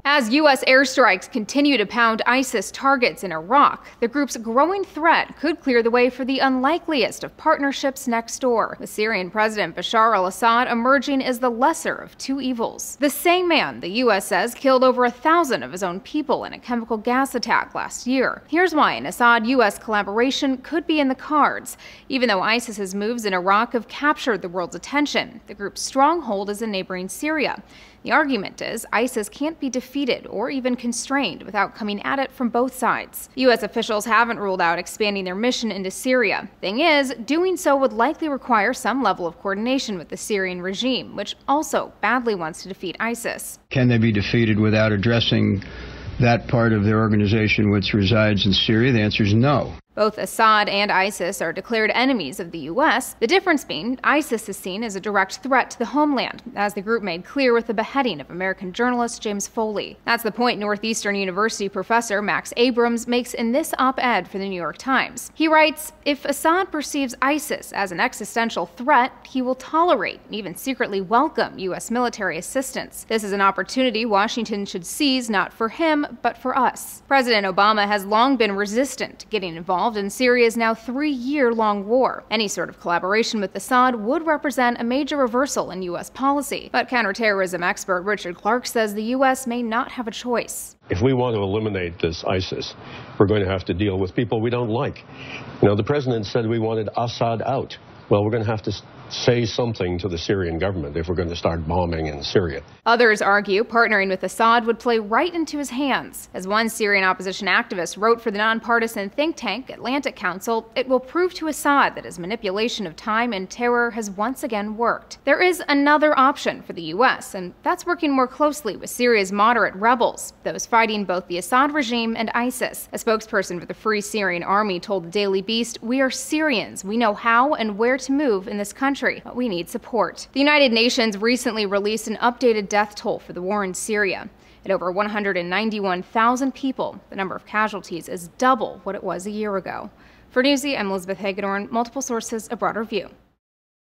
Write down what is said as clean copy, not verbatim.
As U.S. airstrikes continue to pound ISIS targets in Iraq, the group's growing threat could clear the way for the unlikeliest of partnerships next door, with Syrian President Bashar al-Assad emerging as the lesser of two evils. The same man, the U.S. says, killed over 1,000 of his own people in a chemical gas attack last year. Here's why an Assad-U.S. collaboration could be in the cards. Even though ISIS's moves in Iraq have captured the world's attention, the group's stronghold is in neighboring Syria. The argument is ISIS can't be defeated or even constrained without coming at it from both sides. U.S. officials haven't ruled out expanding their mission into Syria. Thing is, doing so would likely require some level of coordination with the Syrian regime, which also badly wants to defeat ISIS. Can they be defeated without addressing that part of their organization which resides in Syria? The answer is no. Both Assad and ISIS are declared enemies of the U.S., the difference being ISIS is seen as a direct threat to the homeland, as the group made clear with the beheading of American journalist James Foley. That's the point Northeastern University professor Max Abrams makes in this op-ed for the New York Times. He writes, "If Assad perceives ISIS as an existential threat, he will tolerate and even secretly welcome U.S. military assistance. This is an opportunity Washington should seize not for him, but for us." President Obama has long been resistant to getting involved in Syria's now 3-year-long war. Any sort of collaboration with Assad would represent a major reversal in U.S. policy. But counterterrorism expert Richard Clark says the U.S. may not have a choice. If we want to eliminate this ISIS, we're going to have to deal with people we don't like. You know, the president said we wanted Assad out. Well, we're going to have to say something to the Syrian government if we're going to start bombing in Syria. Others argue partnering with Assad would play right into his hands. As one Syrian opposition activist wrote for the nonpartisan think tank Atlantic Council, it will prove to Assad that his manipulation of time and terror has once again worked. There is another option for the U.S., and that's working more closely with Syria's moderate rebels, those fighting both the Assad regime and ISIS. A spokesperson for the Free Syrian Army told the Daily Beast, "We are Syrians. We know how and where to move in this country. But we need support." The United Nations recently released an updated death toll for the war in Syria. At over 191,000 people, the number of casualties is double what it was a year ago. For Newsy, I'm Elizabeth Hagedorn, multiple sources, a broader view.